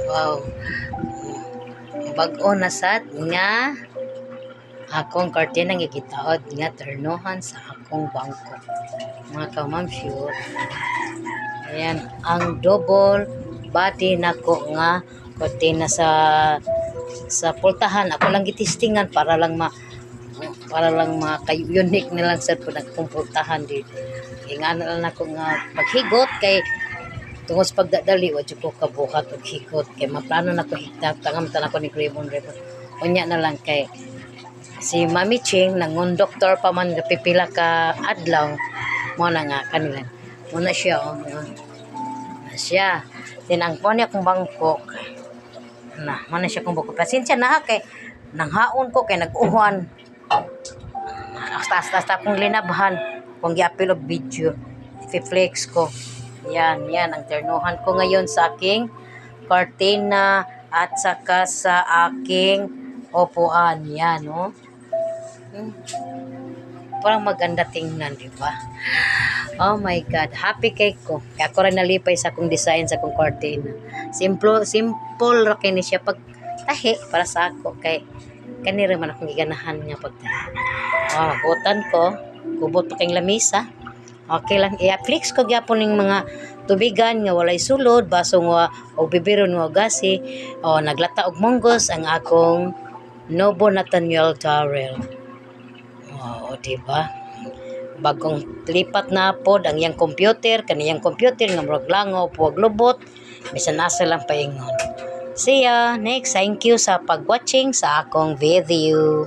Wow. Bag-o na sad nga akong kortina nga gitaod nga ternohan sa akong bangko. Mga kamamsyo, ayan ang double body nako nga kortina sa pultahan. Ako lang gitistingan para lang kay unique na lang sa pultahan di. Ingana lang ako nga paghigot kay tungod sa pagdadali wa jud ko kabuhat og higot kay maplano na ko higtang tangamtan ako ni Raymond. Unya na lang kay si Mami Ching nangon doktor pa man pipila ka adlaw mo na nga kanila mo na siya na siya din ang kunya kong bangkok na mo na siya kung buko pasensya na kay nanghaon ko kay nag-uhuan hasta akong linabhan kung giapil og video i-flex ko yan ang ternuhan ko ngayon sa aking cortina at saka sa aking upuan yan no. Parang maganda tingnan, di ba? Oh my God, happy cake ko. Kaya ako rin nalipay sa akong design sa akong cortina. Simple ra kay ni siya pag tahi para sa ako kay kanira man akong giganahan nga pagtahi. Oh, hutan ko, kubot pa kayong lamisa. Okay lang, i-flex ko gyapon ning mga tubigan nga walay sulod, baso nga og bibiron nga gasi, o naglata og munggos ang akong Novo Nathaniel Darrell. O, diba? Bagong lipat na pod ang iyang computer, kaniyang computer nga murag langaw puwag lubot, bisan asa lang paingon. See ya next. Thank you sa pag-watching sa akong video.